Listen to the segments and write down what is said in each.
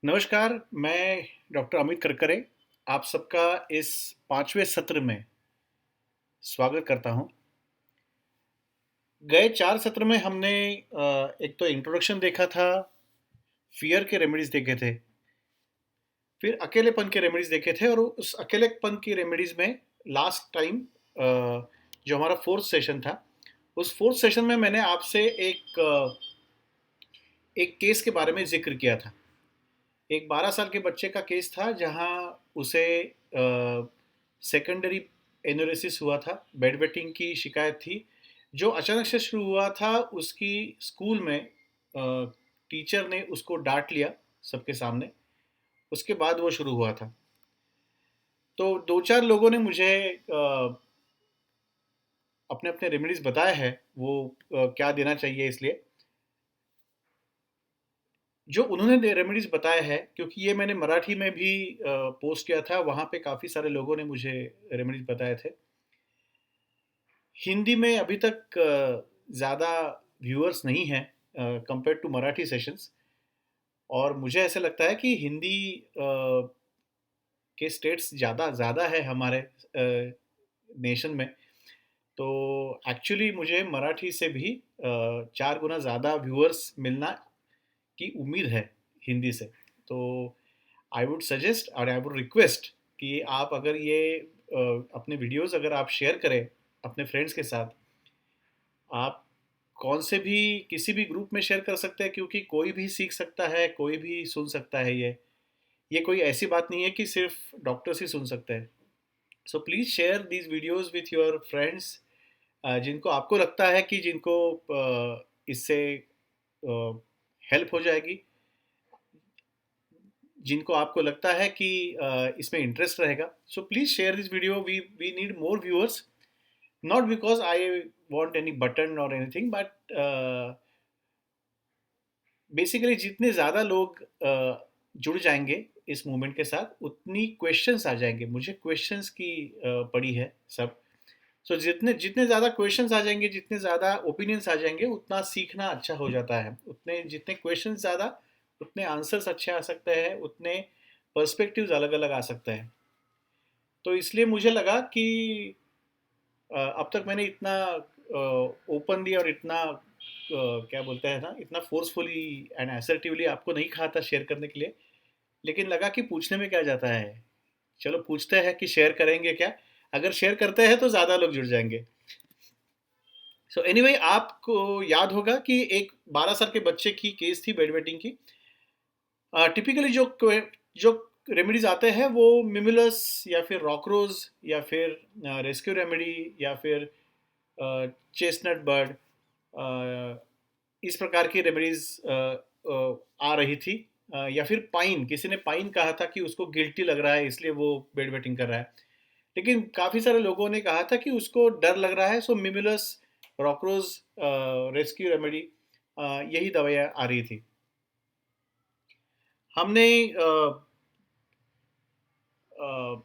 नमस्कार, मैं डॉक्टर अमित करकरे आप सबका इस 5वें सत्र में स्वागत करता हूँ। गए 4 सत्र में हमने एक तो इंट्रोडक्शन देखा था, फ़ियर के रेमेडीज़ देखे थे, फिर अकेलेपन के रेमेडीज़ देखे थे और उस अकेलेपन की रेमेडीज़ में लास्ट टाइम जो हमारा 4th सेशन था, उस 4th सेशन में मैंने आपसे एक केस के बारे में ज़िक्र किया था। एक 12 साल के बच्चे का केस था जहाँ उसे सेकेंडरी एनोरेसिस हुआ था, बेड वेटिंग की शिकायत थी, जो अचानक से शुरू हुआ था। उसकी स्कूल में टीचर ने उसको डांट लिया सबके सामने, उसके बाद वो शुरू हुआ था। तो दो चार लोगों ने मुझे अपने अपने रेमेडीज बताए हैं, वो क्या देना चाहिए इसलिए। जो उन्होंने रेमेडीज बताए हैं, क्योंकि ये मैंने मराठी में भी पोस्ट किया था, वहाँ पे काफ़ी सारे लोगों ने मुझे रेमेडीज बताए थे। हिंदी में अभी तक ज़्यादा व्यूअर्स नहीं हैं कंपेयर टू मराठी सेशंस, और मुझे ऐसा लगता है कि हिंदी के स्टेट्स ज़्यादा ज़्यादा है हमारे नेशन में। तो एक्चुअली मुझे मराठी से भी 4 गुना ज़्यादा व्यूअर्स मिलना की उम्मीद है हिंदी से। तो आई वुड सजेस्ट और आई वुड रिक्वेस्ट कि आप अगर ये अपने वीडियोस अगर आप शेयर करें अपने फ्रेंड्स के साथ, आप कौन से भी किसी भी ग्रुप में शेयर कर सकते हैं, क्योंकि कोई भी सीख सकता है, कोई भी सुन सकता है। ये कोई ऐसी बात नहीं है कि सिर्फ डॉक्टर्स ही सुन सकते हैं। सो please share these videos with your friends, जिनको आपको लगता है कि जिनको इससे हेल्प हो जाएगी, जिनको आपको लगता है कि इसमें इंटरेस्ट रहेगा। So please share this video, we need more viewers, not because I want any button और एनीथिंग, बट बेसिकली जितने ज़्यादा लोग जुड़ जाएंगे इस मूवमेंट के साथ, उतनी क्वेश्चंस आ जाएंगे। मुझे क्वेश्चंस की पड़ी है सब। सो जितने जितने ज़्यादा क्वेश्चंस आ जाएंगे, जितने ज़्यादा ओपिनियंस आ जाएंगे, उतना सीखना अच्छा हो जाता है। उतने जितने क्वेश्चंस ज़्यादा, उतने आंसर्स अच्छे आ सकते हैं, उतने पर्सपेक्टिव्स अलग अलग आ सकते हैं। तो इसलिए मुझे लगा कि अब तक मैंने इतना ओपनली और इतना क्या बोलते हैं ना, इतना फोर्सफुली एंड असर्टिवली आपको नहीं कहा था शेयर करने के लिए। लेकिन लगा कि पूछने में क्या जाता है, चलो पूछते हैं कि शेयर करेंगे क्या। अगर शेयर करते हैं तो ज़्यादा लोग जुड़ जाएंगे। सो एनीवे, आपको याद होगा कि एक 12 साल के बच्चे की केस थी बेड वेटिंग की। टिपिकली जो रेमेडीज आते हैं वो मिमुलस या फिर रॉकरोज या फिर रेस्क्यू रेमेडी या फिर चेस्टनट बर्ड, इस प्रकार की रेमेडीज आ रही थी। या फिर पाइन, किसी ने पाइन कहा था कि उसको गिल्टी लग रहा है इसलिए वो बेड वेटिंग कर रहा है। लेकिन काफ़ी सारे लोगों ने कहा था कि उसको डर लग रहा है, सो मिमुलस, रॉकरोज, रेस्क्यू रेमेडी, यही दवाइयाँ आ रही थी। हमने अ,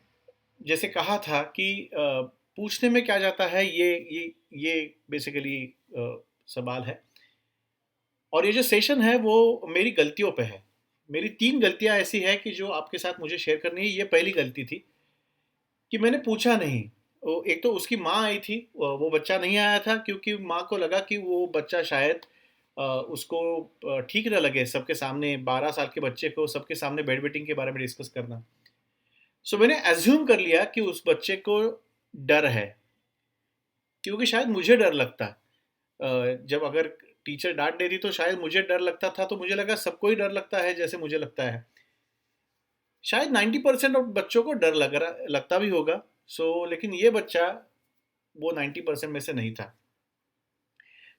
जैसे कहा था कि पूछने में क्या जाता है, ये बेसिकली सवाल है। और ये जो सेशन है वो मेरी गलतियों पे है। मेरी 3 गलतियां ऐसी है कि जो आपके साथ मुझे शेयर करनी है। ये पहली गलती थी कि मैंने पूछा नहीं। एक तो उसकी माँ आई थी, वो बच्चा नहीं आया था क्योंकि माँ को लगा कि वो बच्चा शायद उसको ठीक ना लगे सबके सामने, 12 साल के बच्चे को सबके सामने बेड वेटिंग के बारे में डिस्कस करना। सो मैंने एज्यूम कर लिया कि उस बच्चे को डर है, क्योंकि शायद मुझे डर लगता। जब अगर टीचर डांट देती तो शायद मुझे डर लगता था, तो मुझे लगा सबको ही डर लगता है जैसे मुझे लगता है। शायद 90% ऑफ बच्चों को डर लगता भी होगा। लेकिन ये बच्चा वो 90% में से नहीं था।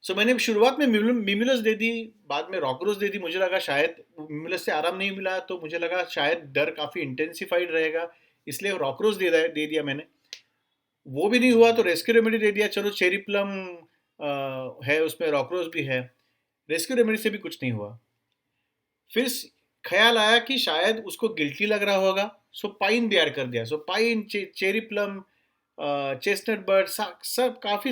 मैंने शुरुआत में मिमुलस दे दी, बाद में रॉकरोज दे दी। मुझे लगा शायद मिमुलस से आराम नहीं मिला, तो मुझे लगा शायद डर काफ़ी इंटेंसिफाइड रहेगा, इसलिए रॉकरोज दे दिया मैंने। वो भी नहीं हुआ तो रेस्क्यू रेमेडी दे दिया। चलो, चेरी प्लम है उसमें, रॉकरोज भी है, रेस्क्यू रेमेडी से भी कुछ नहीं हुआ। फिर ख्याल आया कि शायद उसको गिल्टी लग रहा होगा, सो पाइन भी ऐड कर दिया। Pine, cherry plum, chestnut bird, सब काफ़ी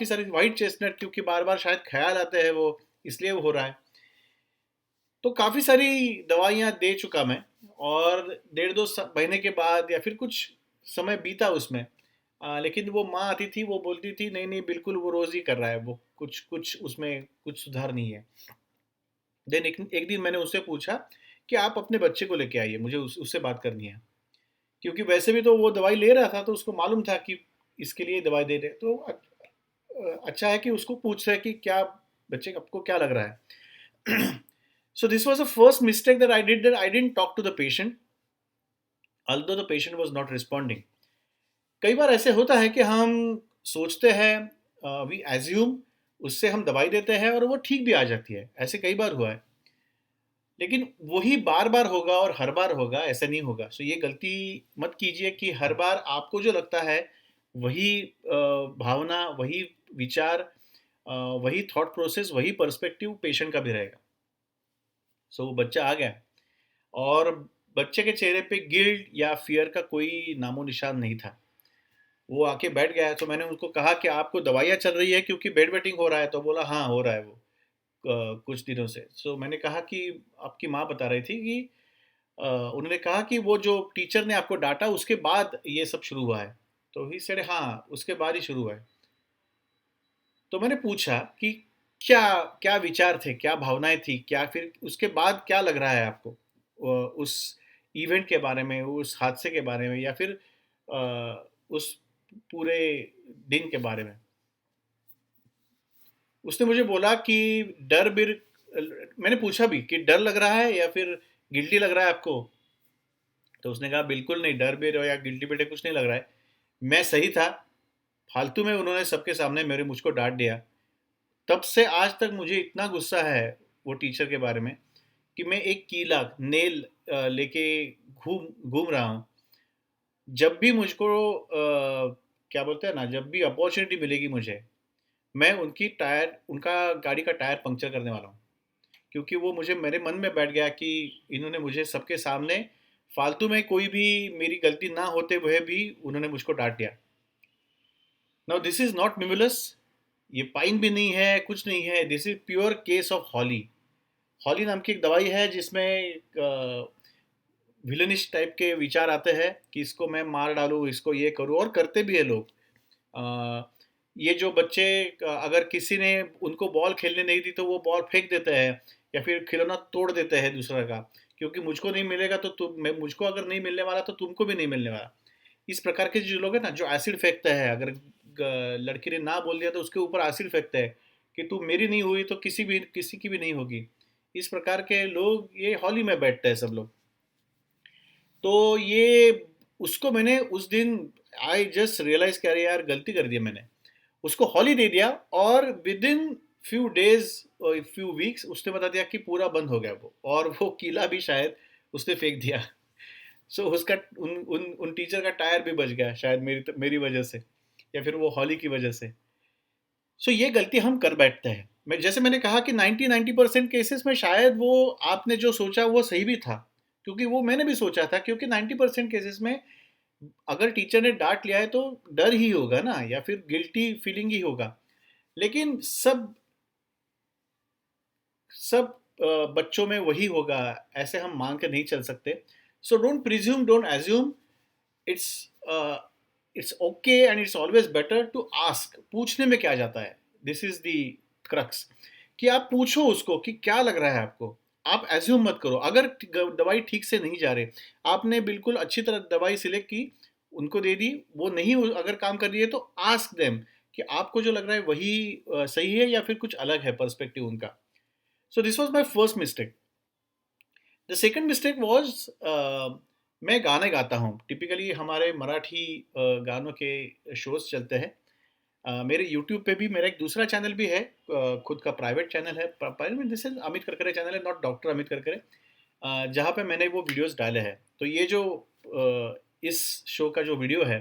सारी वाइट चेस्टनट, क्योंकि बार बार शायद ख्याल आते हैं वो, इसलिए वो हो रहा है। तो काफ़ी सारी दवाइयाँ दे चुका मैं, और डेढ़ 2 महीने के बाद या फिर कुछ समय बीता उसमें, लेकिन वो माँ आती थी, वो बोलती थी नहीं नहीं बिल्कुल वो रोज़ ही कर रहा है, वो कुछ कुछ उसमें कुछ सुधार नहीं है। देन एक दिन मैंने उससे पूछा कि आप अपने बच्चे को लेके आइए, मुझे उससे बात करनी है, क्योंकि वैसे भी तो वो दवाई ले रहा था, तो उसको मालूम था कि इसके लिए दवाई दे रहे, तो अच्छा है कि उसको पूछ रहे कि क्या बच्चे आपको क्या लग रहा है। So this was the first mistake that I did, that I didn't talk to the patient, although the patient was not responding. कई बार ऐसे होता है कि हम सोचते हैं, वी एज्यूम, उससे हम दवाई देते हैं और वो ठीक भी आ जाती है, ऐसे कई बार हुआ है। लेकिन वही बार बार होगा और हर बार होगा, ऐसा नहीं होगा। सो ये गलती मत कीजिए कि हर बार आपको जो लगता है वही भावना, वही विचार, वही थॉट प्रोसेस, वही पर्सपेक्टिव पेशेंट का भी रहेगा। सो वो बच्चा आ गया, और बच्चे के चेहरे पे गिल्ट या फियर का कोई नामो निशान नहीं था। वो आके बैठ गया, तो मैंने उसको कहा कि आपको दवाइयाँ चल रही है क्योंकि बेड वेटिंग हो रहा है, तो बोला हाँ हो रहा है वो कुछ दिनों से। सो मैंने कहा कि आपकी माँ बता रही थी कि उन्होंने कहा कि वो जो टीचर ने आपको डांटा उसके बाद ये सब शुरू हुआ है। तो ही सेड हाँ, उसके बाद ही शुरू हुआ है। तो मैंने पूछा कि क्या क्या विचार थे, क्या भावनाएं थी, क्या फिर उसके बाद क्या लग रहा है आपको, उस इवेंट के बारे में, उस हादसे के बारे में, या फिर उस पूरे दिन के बारे में। उसने मुझे बोला कि डर बिर मैंने पूछा भी कि डर लग रहा है या फिर गिल्टी लग रहा है आपको। तो उसने कहा बिल्कुल नहीं, डर बिर या गिल्टी बिटे कुछ नहीं लग रहा है, मैं सही था। फालतू में उन्होंने सबके सामने मेरे मुझको डांट दिया। तब से आज तक मुझे इतना गुस्सा है वो टीचर के बारे में कि मैं एक कीला नेल लेके घूम घूम रहा हूँ। जब भी मुझको क्या बोलते हैं ना, जब भी अपॉर्चुनिटी मिलेगी मुझे, मैं उनका गाड़ी का टायर पंक्चर करने वाला हूँ। क्योंकि वो मुझे मेरे मन में बैठ गया कि इन्होंने मुझे सबके सामने फालतू में, कोई भी मेरी गलती ना होते हुए भी उन्होंने मुझको डांट दिया। Now this is not mimulus, ये पाइन भी नहीं है, कुछ नहीं है, this is pure case of holly. Holly नाम की एक दवाई है जिसमें विलनिश टाइप के विचार आते हैं कि इसको मैं मार डालूँ, इसको ये करूँ, और करते भी है लोग। अ, ये जो बच्चे, अगर किसी ने उनको बॉल खेलने नहीं दी तो वो बॉल फेंक देते हैं, या फिर खिलौना तोड़ देते हैं दूसरा का, क्योंकि मुझको नहीं मिलेगा तो तुम मैं मुझको अगर नहीं मिलने वाला तो तुमको भी नहीं मिलने वाला। इस प्रकार के जो लोग हैं ना, जो एसिड फेंकते हैं, अगर लड़की ने ना बोल दिया तो उसके ऊपर एसिड फेंकते हैं कि तू मेरी नहीं हुई तो किसी की भी नहीं होगी। इस प्रकार के लोग ये हॉली में बैठते हैं सब लोग। तो ये उसको मैंने उस दिन आई जस्ट रियलाइज कर यार गलती कर दी मैंने, उसको हॉली दे दिया, और विद इन फ्यू डेज और फ्यू वीक्स उसने बता दिया कि पूरा बंद हो गया वो, और वो कीला भी शायद उसने फेंक दिया। सो उसका उन टीचर का टायर भी बच गया शायद मेरी वजह से, या फिर वो हॉली की वजह से। सो ये गलती हम कर बैठते हैं। जैसे मैंने कहा कि 90% केसेस में शायद वो आपने जो सोचा वो सही भी था, क्योंकि वो मैंने भी सोचा था, क्योंकि 90% केसेस में अगर टीचर ने डांट लिया है तो डर ही होगा ना, या फिर गिल्टी फीलिंग ही होगा। लेकिन सब सब बच्चों में वही होगा, ऐसे हम मान के नहीं चल सकते। So don't presume, don't assume. It's it's okay and it's always better to ask. पूछने में क्या जाता है, दिस इज द क्रक्स, कि आप पूछो उसको कि क्या लग रहा है आपको। आप एज्यूम मत करो। अगर दवाई ठीक से नहीं जा रही, आपने बिल्कुल अच्छी तरह दवाई सिलेक्ट की, उनको दे दी, वो नहीं अगर काम कर रही है, तो आस्क देम कि आपको जो लग रहा है वही सही है या फिर कुछ अलग है पर्सपेक्टिव उनका। सो this was my first mistake. The second mistake was, मैं गाने गाता हूँ, टिपिकली हमारे मराठी गानों के शोज चलते हैं। मेरे यूट्यूब पे भी मेरा एक दूसरा चैनल भी है, खुद का प्राइवेट चैनल है, प्राइवेट जैसे अमित करकरे चैनल है, नॉट डॉक्टर अमित करकरे, जहाँ पे मैंने वो वीडियोस डाले हैं। तो ये जो इस शो का जो वीडियो है,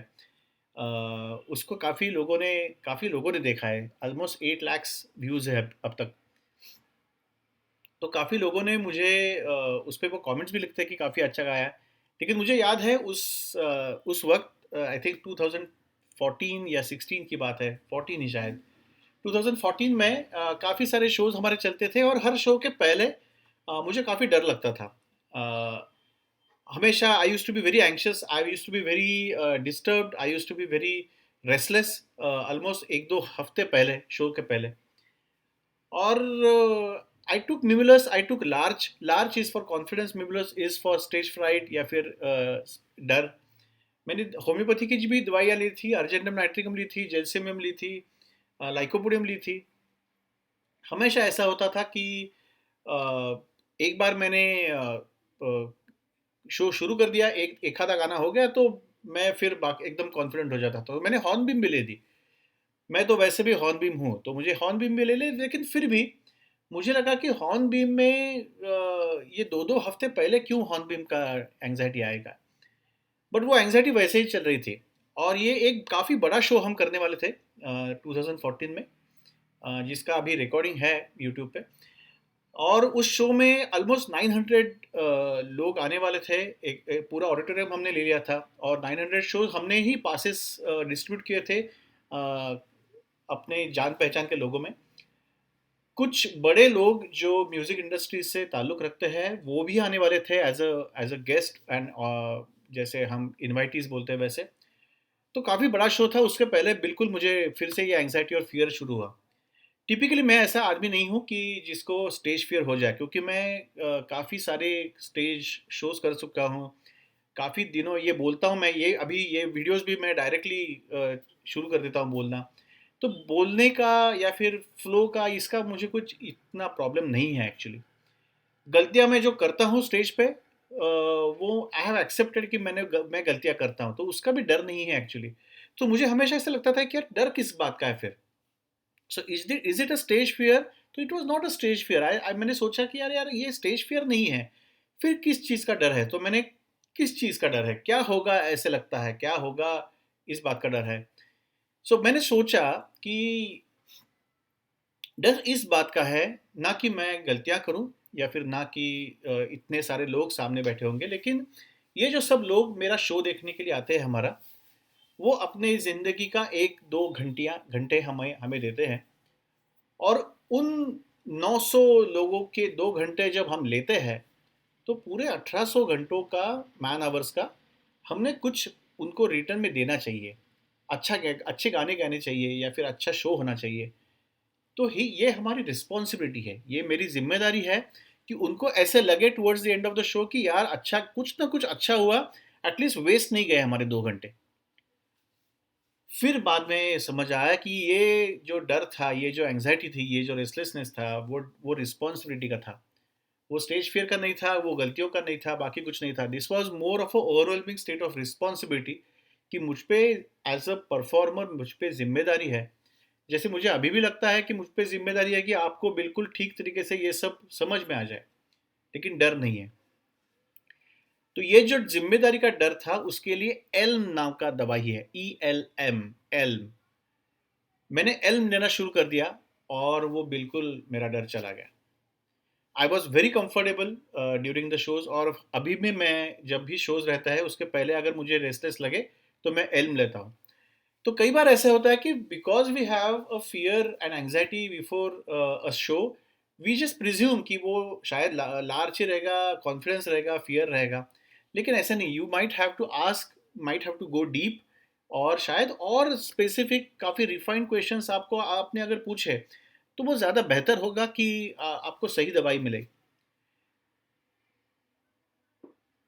उसको काफ़ी लोगों ने देखा है, ऑलमोस्ट 8 लाख व्यूज़ है अब तक। तो काफ़ी लोगों ने मुझे उस पे वो कमेंट्स भी लिखते हैं कि काफ़ी अच्छा गाया है। लेकिन मुझे याद है उस वक्त, आई थिंक 2014 या 16 की बात है, 14 ही शायद। 2014 में काफ़ी सारे शोज़ हमारे चलते थे, और हर शो के पहले मुझे काफ़ी डर लगता था। हमेशा I used to be very anxious, I used to be very disturbed, I used to be very restless, almost 1-2 हफ्ते पहले, शो के पहले। और I took mimulus, I took larch. Larch is for confidence, mimulus is for stage fright या फिर डर। मैंने homeopathy की भी दवाइयाँ ली थी, अर्जेंटम नाइट्रिकम ली थी, जेल्सिमियम ली थी, लाइकोपोडियम ली थी। हमेशा ऐसा होता था कि अ, एक बार मैंने शो शुरू कर दिया, एक आधा गाना हो गया तो मैं फिर एकदम कॉन्फिडेंट हो जाता था। तो मैंने हॉर्नबिल भी ले दी। मैं तो वैसे भी हॉर्नबिल हूँ, तो मुझे हॉर्नबिल भी ले ले, लेकिन फिर भी मुझे लगा कि हॉर्नबिल में ये 2-2 हफ्ते पहले क्यों हॉर्नबिल का एंग्जाइटी आएगा। बट वो एंग्जाइटी वैसे ही चल रही थी। और ये एक काफ़ी बड़ा शो हम करने वाले थे 2014 में, जिसका अभी रिकॉर्डिंग है यूट्यूब पे। और उस शो में ऑलमोस्ट 900 लोग आने वाले थे। एक पूरा ऑडिटोरियम हमने ले लिया था, और 900 शोज हमने ही पासेस डिस्ट्रीब्यूट किए थे अपने जान पहचान के लोगों में। कुछ बड़े लोग जो म्यूज़िक इंडस्ट्री से ताल्लुक़ रखते हैं वो भी आने वाले थे एज अ गेस्ट, एंड जैसे हम इनवाइटीज़ बोलते हैं वैसे। तो काफ़ी बड़ा शो था, उसके पहले बिल्कुल मुझे फिर से ये एंग्जाइटी और फियर शुरू हुआ। टिपिकली मैं ऐसा आदमी नहीं हूँ कि जिसको स्टेज फियर हो जाए, क्योंकि मैं काफ़ी सारे स्टेज शोज़ कर चुका हूँ। काफ़ी दिनों ये बोलता हूँ मैं, ये अभी ये वीडियोस भी मैं डायरेक्टली शुरू कर देता हूँ बोलना। तो बोलने का या फिर फ्लो का इसका मुझे कुछ इतना प्रॉब्लम नहीं है एक्चुअली। गलतियाँ मैं जो करता हूँ स्टेज पे, वो आई हैव एक्सेप्टेड कि मैं गलतियाँ करता हूँ, तो उसका भी डर नहीं है एक्चुअली। तो मुझे हमेशा ऐसा लगता था कि यार डर किस बात का है फिर? So is it a stage fear? तो it was not a stage fear. मैंने सोचा कि यार यार ये स्टेज फियर नहीं है, फिर किस चीज़ का डर है? तो मैंने, किस चीज़ का डर है, क्या होगा ऐसे लगता है, क्या होगा इस बात का डर है। सो मैंने सोचा कि डर इस बात का है, ना कि मैं गलतियां करूं, या फिर ना कि इतने सारे लोग सामने बैठे होंगे, लेकिन ये जो सब लोग मेरा शो देखने के लिए आते हैं हमारा, वो अपने ज़िंदगी का 1-2 घंटे हमें हमें देते हैं। और उन 900 लोगों के 2 घंटे जब हम लेते हैं, तो पूरे 1800 घंटों का, मैन आवर्स का, हमने कुछ उनको रिटर्न में देना चाहिए। अच्छे गाने गाने चाहिए, या फिर अच्छा शो होना चाहिए। तो ही ये हमारी रिस्पॉन्सिबिलिटी है, ये मेरी जिम्मेदारी है कि उनको ऐसे लगे towards the end of the show कि यार अच्छा, कुछ ना कुछ अच्छा हुआ, एटलीस्ट वेस्ट नहीं गए हमारे 2 घंटे। फिर बाद में समझ आया कि ये जो डर था, ये जो एंग्जाइटी थी, ये जो रेस्टलेसनेस था, वो रिस्पॉन्सिबिलिटी का था। वो स्टेज फियर का नहीं था, वो गलतियों का नहीं था, बाकी कुछ नहीं था। This was more of a overwhelming state of responsibility, कि मुझ पे एज अ परफॉर्मर मुझ पे जिम्मेदारी है। जैसे मुझे अभी भी लगता है कि मुझ पे ज़िम्मेदारी है कि आपको बिल्कुल ठीक तरीके से ये सब समझ में आ जाए, लेकिन डर नहीं है। तो ये जो ज़िम्मेदारी का डर था, उसके लिए एल्म नाम का दवाई है, ELM, एल्म। मैंने एल्म लेना शुरू कर दिया, और वो बिल्कुल मेरा डर चला गया। I was very comfortable during the shows. और अभी भी मैं, जब भी शोज़ रहता है उसके पहले अगर मुझे रेस्टलेस लगे, तो मैं एल्म लेता हूँ। तो कई बार ऐसा होता है कि because we have a fear and anxiety before a show, we just presume कि वो शायद लार्ज ही रहेगा, कॉन्फिडेंस रहेगा, फियर रहेगा। लेकिन ऐसा नहीं, you might have to ask, might have to go deep, और शायद और स्पेसिफिक काफ़ी रिफाइंड क्वेश्चंस आपको, आपने अगर पूछे, तो वो ज़्यादा बेहतर होगा कि आपको सही दवाई मिले।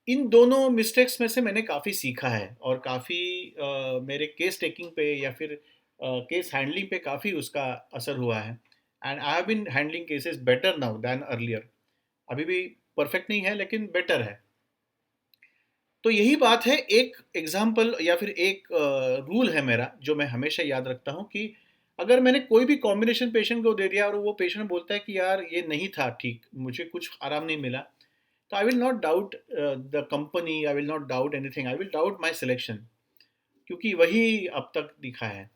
इन दोनों मिस्टेक्स में से मैंने काफ़ी सीखा है, और काफ़ी मेरे केस टेकिंग पे या फिर केस हैंडलिंग पे काफ़ी उसका असर हुआ है। And I have been handling cases better now than earlier. अभी भी परफेक्ट नहीं है, लेकिन बेटर है। तो यही बात है, एक एग्जाम्पल या फिर एक रूल है मेरा जो मैं हमेशा याद रखता हूँ, कि अगर मैंने कोई भी कॉम्बिनेशन पेशेंट को दे दिया, और वो पेशेंट बोलता है कि यार ये नहीं था ठीक, मुझे कुछ आराम नहीं मिला, तो I will not doubt the company, I will not doubt anything, I will doubt my selection, क्योंकि वही अब तक दिखा है।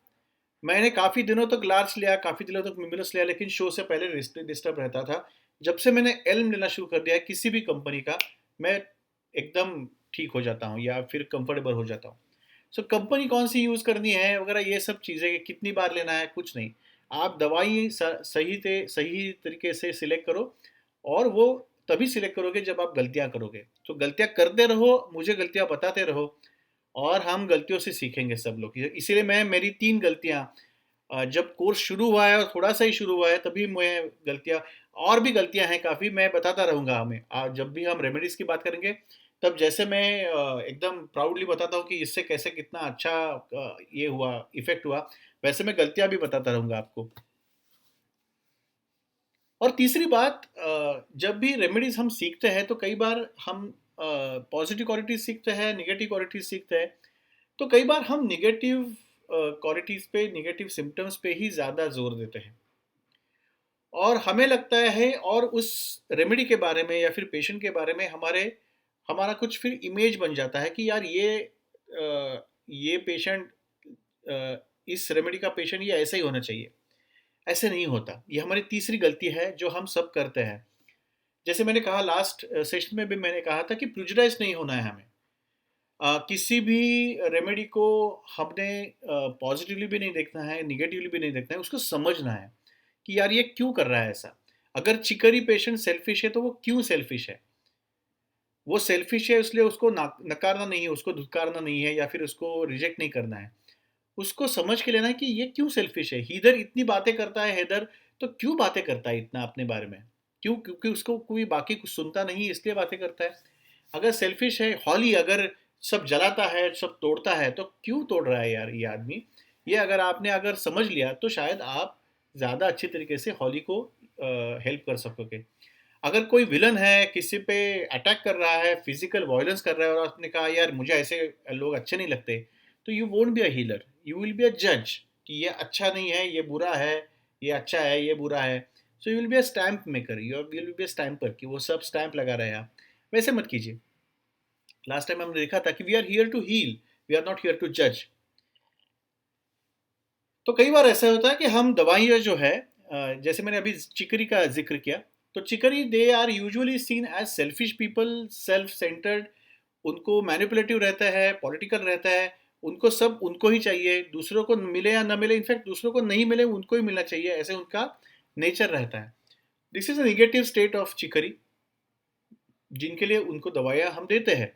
मैंने काफ़ी दिनों तक लार्ज लिया, काफ़ी दिनों तक मिमिलस लिया, लेकिन शो से पहले डिस्टर्ब रहता था। जब से मैंने एल्म लेना शुरू कर दिया है किसी भी कंपनी का, मैं एकदम ठीक हो जाता हूँ, या फिर कंफर्टेबल हो जाता हूँ। सो कंपनी कौन सी यूज़ करनी है वगैरह, ये सब चीज़ें, कितनी बार लेना है, कुछ नहीं। आप दवाई सही तरीके से सिलेक्ट करो, और वो तभी सिलेक्ट करोगे जब आप गलतियाँ करोगे। तो गलतियाँ करते रहो, मुझे गलतियाँ बताते रहो, और हम गलतियों से सीखेंगे सब लोग। इसीलिए मैं मेरी 3 गलतियाँ, जब कोर्स शुरू हुआ है और थोड़ा-सा ही शुरू हुआ है, तभी मैं गलतियाँ, और भी गलतियाँ हैं काफ़ी, मैं बताता रहूँगा हमें। जब भी हम रेमेडीज़ की बात करेंगे, तब जैसे मैं एकदम प्राउडली बताता हूँ कि इससे कैसे कितना अच्छा ये हुआ, इफ़ेक्ट हुआ, वैसे मैं गलतियाँ भी बताता रहूँगा आपको। और तीसरी बात, जब भी रेमेडीज़ हम सीखते हैं, तो कई बार हम पॉज़िटिव क्वालिटीज़ सीखते हैं, नेगेटिव क्वालिटीज़ सीखते हैं। तो कई बार हम नेगेटिव क्वालिटीज़ पे, नेगेटिव सिम्पटम्स पे ही ज़्यादा ज़ोर देते हैं। और हमें लगता है, और उस रेमेडी के बारे में या फिर पेशेंट के बारे में हमारा कुछ फिर इमेज बन जाता है कि यार ये पेशेंट, इस रेमेडी का पेशेंट ये ऐसा ही होना चाहिए। ऐसे नहीं होता। ये हमारी तीसरी गलती है जो हम सब करते हैं। जैसे मैंने कहा लास्ट सेशन में भी, मैंने कहा था कि प्रेजुडाइज नहीं होना है हमें। किसी भी रेमेडी को हमने पॉजिटिवली भी नहीं देखना है, निगेटिवली भी नहीं देखना है, उसको समझना है कि यार ये क्यों कर रहा है ऐसा। अगर चिकरी पेशेंट सेल्फिश है तो वो क्यों सेल्फिश है? वो सेल्फिश है इसलिए उसको नकारना नहीं है, उसको धुतकारना नहीं है, या फिर उसको रिजेक्ट नहीं करना है। उसको समझ के लेना है कि ये क्यों सेल्फिश है। हैदर इतनी बातें करता है, हैदर तो क्यों बातें करता है इतना अपने बारे में? क्यों? क्योंकि उसको कोई बाकी कुछ सुनता नहीं, इसलिए बातें करता है। अगर सेल्फिश है, हॉली अगर सब जलाता है, सब तोड़ता है, तो क्यों तोड़ रहा है यार ये आदमी? ये अगर आपने अगर समझ लिया, तो शायद आप ज़्यादा अच्छी तरीके से हॉली को हेल्प कर सकोगे। अगर कोई विलन है, किसी पे अटैक कर रहा है, फिजिकल वायलेंस कर रहा है, और आपने कहा यार मुझे ऐसे लोग अच्छे नहीं लगते, तो you won't be a healer, you will be a जज कि ये अच्छा नहीं है, ये बुरा है, ये अच्छा है, ये बुरा है। So you will be a stamp maker, you will be a stamper, कि वो सब स्टैम्प लगा रहे हैं आप। वैसे मत कीजिए। लास्ट टाइम हमने देखा था कि we are here to heal, we are not here to जज। तो कई बार ऐसा होता है कि हम दवाइयाँ जो है, जैसे मैंने अभी चिकरी का जिक्र किया, तो chicory they are usually seen as selfish people, self centred. उनको मैनिपुलेटिव रहता है, पॉलिटिकल रहता है, उनको सब उनको ही चाहिए, दूसरों को मिले या ना मिले, इनफैक्ट दूसरों को नहीं मिले उनको ही मिलना चाहिए, ऐसे उनका नेचर रहता है। This is a negative state of chicory, जिनके लिए उनको दवाइयाँ हम देते हैं।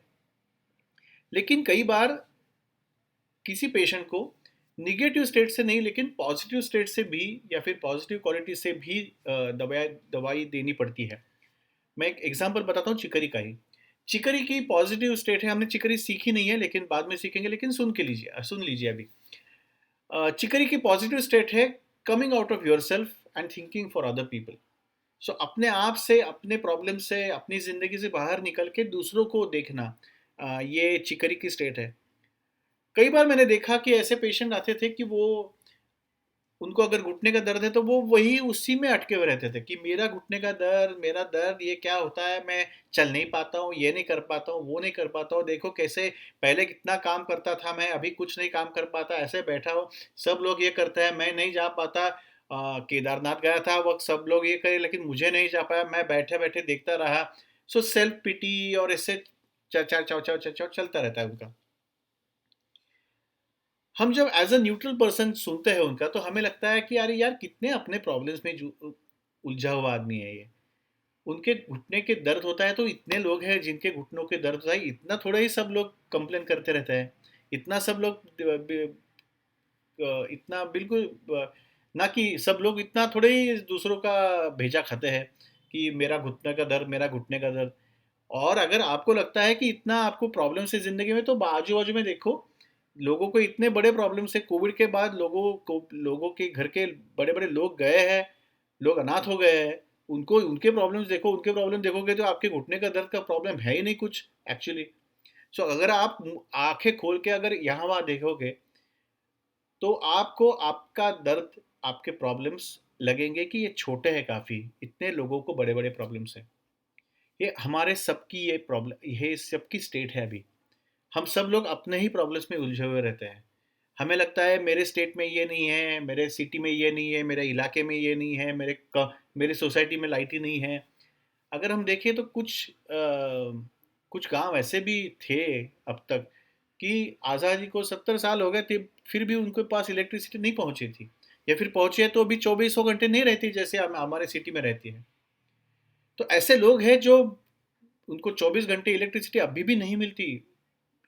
लेकिन कई बार किसी पेशेंट को निगेटिव स्टेट से नहीं, लेकिन पॉजिटिव स्टेट से भी, या फिर पॉजिटिव क्वालिटी से भी दवाई देनी पड़ती है। मैं एक एग्जांपल बताता हूँ चिकरी का ही। चिकरी की पॉजिटिव स्टेट है, हमने चिकरी सीखी नहीं है, लेकिन बाद में सीखेंगे, लेकिन सुन लीजिए अभी। चिकरी की पॉजिटिव स्टेट है coming out of your self and thinking for other people. So अपने आप से, अपने प्रॉब्लम से, अपनी ज़िंदगी से बाहर निकल के दूसरों को देखना, ये चिकरी की स्टेट है। कई बार मैंने देखा कि ऐसे पेशेंट आते थे कि वो, उनको अगर घुटने का दर्द है, तो वो वही उसी में अटके हुए रहते थे कि मेरा घुटने का दर्द, मेरा दर्द, ये क्या होता है, मैं चल नहीं पाता हूँ, ये नहीं कर पाता हूँ, वो नहीं कर पाता हूँ, देखो कैसे पहले कितना काम करता था मैं, अभी कुछ नहीं काम कर पाता, ऐसे बैठा हूँ, सब लोग ये करते हैं, मैं नहीं जा पाता। केदारनाथ गया था वक्त, सब लोग ये करे, लेकिन मुझे नहीं जा पाया, मैं बैठे बैठे देखता रहा। सो सेल्फ पिटी और इससे चर्चा चौचा चर्चा चलता रहता है उनका। हम जब एज अ न्यूट्रल पर्सन सुनते हैं उनका, तो हमें लगता है कि अरे यार कितने अपने प्रॉब्लम्स में उलझा हुआ आदमी है ये। उनके घुटने के दर्द होता है, तो इतने लोग हैं जिनके घुटनों के दर्द होता है, इतना थोड़ा ही सब लोग कंप्लेन करते रहते हैं। इतना सब लोग इतना बिल्कुल ना, कि सब लोग इतना थोड़े ही दूसरों का भेजा खाते हैं कि मेरा घुटने का दर्द, मेरा घुटने का दर्द। और अगर आपको लगता है कि इतना आपको प्रॉब्लम्स है ज़िंदगी में, तो आजू बाजू में देखो, लोगों को इतने बड़े प्रॉब्लम्स है। कोविड के बाद लोगों के घर के बड़े बड़े लोग गए हैं, लोग अनाथ हो गए हैं। उनको उनके प्रॉब्लम्स देखो, उनके प्रॉब्लम देखोगे तो आपके घुटने का दर्द का प्रॉब्लम है ही नहीं कुछ एक्चुअली। सो अगर आप आंखें खोल के अगर यहाँ वहाँ देखोगे, तो आपको आपका दर्द, आपके प्रॉब्लम्स लगेंगे कि ये छोटे हैं काफ़ी, इतने लोगों को बड़े बड़े प्रॉब्लम्स हैं। ये हमारे सबकी ये प्रॉब्लम, ये सबकी स्टेट है अभी। हम सब लोग अपने ही प्रॉब्लम्स में उलझे हुए रहते हैं। हमें लगता है मेरे स्टेट में ये नहीं है, मेरे सिटी में ये नहीं है, मेरे इलाके में ये नहीं है, मेरे सोसाइटी में लाइट ही नहीं है। अगर हम देखें तो कुछ गांव ऐसे भी थे अब तक, कि आज़ादी को 70 साल हो गए थे, फिर भी उनके पास इलेक्ट्रिसिटी नहीं पहुंची थी, या फिर पहुंची है तो अभी 2400 घंटे नहीं रहती जैसे हमारे सिटी में रहती है। तो ऐसे लोग हैं जो उनको 24 घंटे इलेक्ट्रिसिटी अभी भी नहीं मिलती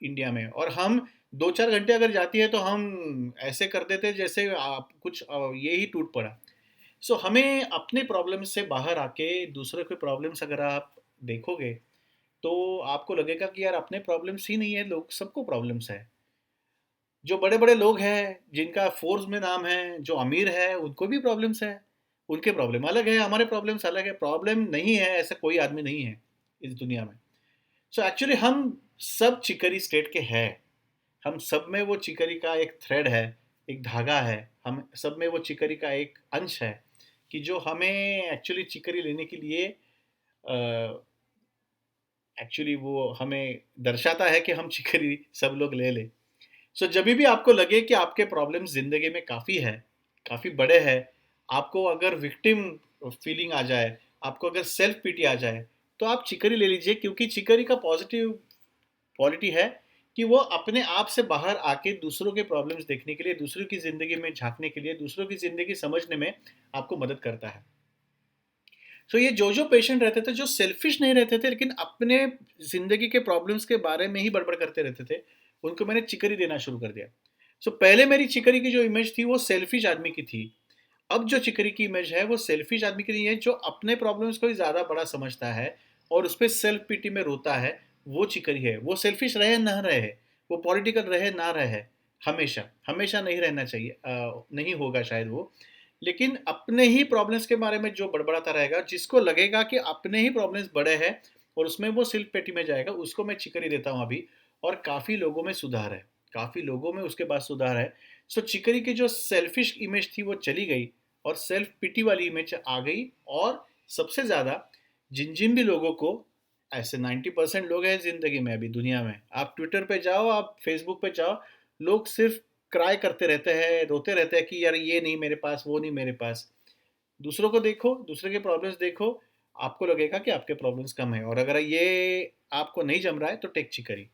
इंडिया में, और हम 2-4 घंटे अगर जाती है तो हम ऐसे कर देते जैसे आप कुछ ये ही टूट पड़ा। सो हमें अपने प्रॉब्लम से बाहर आके दूसरों के प्रॉब्लम्स अगर आप देखोगे तो आपको लगेगा कि यार अपने प्रॉब्लम्स ही नहीं है, लोग सबको प्रॉब्लम्स है। जो बड़े बड़े लोग हैं जिनका फोर्स में नाम है, जो अमीर है, उनको भी प्रॉब्लम्स है। उनके प्रॉब्लम अलग है, हमारे प्रॉब्लम्स अलग है। प्रॉब्लम नहीं है ऐसा कोई आदमी नहीं है इस दुनिया में। सो एक्चुअली हम सब चिकरी स्टेट के हैं। हम सब में वो चिकरी का एक थ्रेड है, एक धागा है। हम सब में वो चिकरी का एक अंश है कि जो हमें एक्चुअली चिकरी लेने के लिए एक्चुअली वो हमें दर्शाता है कि हम चिकरी सब लोग ले लें। सो जब भी आपको लगे कि आपके प्रॉब्लम्स ज़िंदगी में काफ़ी है, काफ़ी बड़े हैं, आपको अगर विक्टिम फीलिंग आ जाए, आपको अगर सेल्फ पिटी आ जाए, तो आप चिकरी ले लीजिए, क्योंकि चिकरी का पॉजिटिव क्वालिटी है कि वो अपने आप से बाहर आके दूसरों के प्रॉब्लम्स देखने के लिए, दूसरों की ज़िंदगी में झांकने के लिए, दूसरों की ज़िंदगी समझने में आपको मदद करता है। सो ये जो पेशेंट रहते थे, जो सेल्फिश नहीं रहते थे लेकिन अपने ज़िंदगी के प्रॉब्लम्स के बारे में ही बड़बड़ करते रहते थे, उनको मैंने चिकरी देना शुरू कर दिया। सो पहले मेरी चिकरी की जो इमेज थी वो सेल्फिश आदमी की थी। अब जो चिकरी की इमेज है वो सेल्फिश आदमी की नहीं है, जो अपने प्रॉब्लम्स को ही ज़्यादा बड़ा समझता है और उस पर सेल्फ पिटी में रोता है, वो चिकरी है। वो सेल्फिश रहे ना रहे, वो पॉलिटिकल रहे ना रहे, हमेशा हमेशा नहीं रहना चाहिए, नहीं होगा शायद वो। लेकिन अपने ही प्रॉब्लम्स के बारे में जो बड़बड़ाता रहेगा, जिसको लगेगा कि अपने ही प्रॉब्लम्स बड़े हैं और उसमें वो सिल्क पेटी में जाएगा, उसको मैं चिकरी देता हूँ अभी। और काफ़ी लोगों में सुधार है, काफ़ी लोगों में उसके बाद सुधार है। सो चिकरी की जो सेल्फिश इमेज थी वो चली गई और सेल्फ पिटी वाली इमेज आ गई। और सबसे ज़्यादा जिन जिन भी लोगों को, ऐसे 90% लोग हैं ज़िंदगी में अभी दुनिया में, आप ट्विटर पे जाओ, आप फेसबुक पे जाओ, लोग सिर्फ क्राई करते रहते हैं, रोते रहते हैं कि यार ये नहीं मेरे पास, वो नहीं मेरे पास। दूसरों को देखो, दूसरे के प्रॉब्लम्स देखो, आपको लगेगा कि आपके प्रॉब्लम्स कम है। और अगर ये आपको नहीं जम रहा है तो take chicory.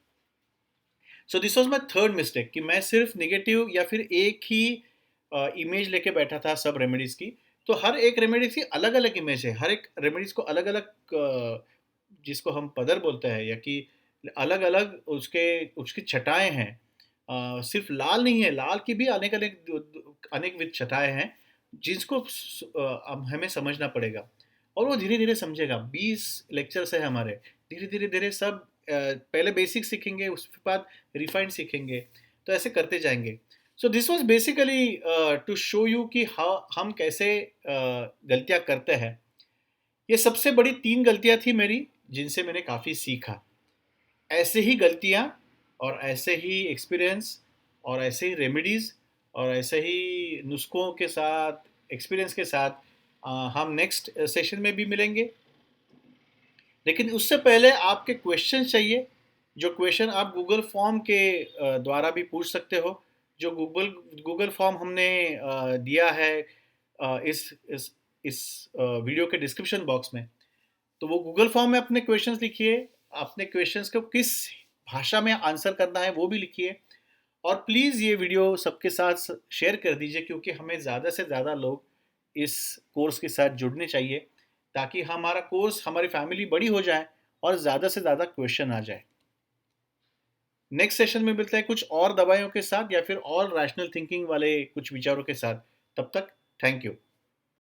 So this was my third mistake कि मैं सिर्फ निगेटिव या फिर एक ही इमेज लेके बैठा था सब रेमेडीज़ की। तो हर एक रेमेडीज़ की अलग अलग इमेज है, हर एक रेमेडीज़ को अलग अलग, जिसको हम पदर बोलते हैं, या कि अलग अलग उसके उसकी छटाएं हैं। सिर्फ लाल नहीं है, लाल की भी अनेक अनेक अनेक विध छटाएं हैं, जिसको अब हमें समझना पड़ेगा। और वो धीरे धीरे समझेगा। 20 लेक्चर्स है हमारे, धीरे धीरे धीरे सब पहले बेसिक सीखेंगे, उसके बाद रिफाइंड सीखेंगे, तो ऐसे करते जाएंगे। So this was basically to show you कि हम कैसे गलतियां करते हैं। ये सबसे बड़ी 3 गलतियां थी मेरी, जिनसे मैंने काफ़ी सीखा। ऐसे ही गलतियां और ऐसे ही एक्सपीरियंस और ऐसे ही रेमेडीज़ और ऐसे ही नुस्खों के साथ, एक्सपीरियंस के साथ हम नेक्स्ट सेशन में भी मिलेंगे। लेकिन उससे पहले आपके क्वेश्चन चाहिए, जो क्वेश्चन आप गूगल फॉर्म के द्वारा भी पूछ सकते हो। जो गूगल गूगल फॉर्म हमने दिया है इस वीडियो के डिस्क्रिप्शन बॉक्स में। तो वो गूगल फॉर्म में अपने क्वेश्चंस लिखिए, अपने क्वेश्चंस को किस भाषा में आंसर करना है वो भी लिखिए। और प्लीज़ ये वीडियो सबके साथ शेयर कर दीजिए, क्योंकि हमें ज़्यादा से ज़्यादा लोग इस कोर्स के साथ जुड़ने चाहिए, ताकि हमारा कोर्स, हमारी फैमिली बड़ी हो जाए और ज़्यादा से ज़्यादा क्वेश्चन आ जाए। नेक्स्ट सेशन में मिलते हैं कुछ और दवाइयों के साथ या फिर और रैशनल थिंकिंग वाले कुछ विचारों के साथ। तब तक थैंक यू।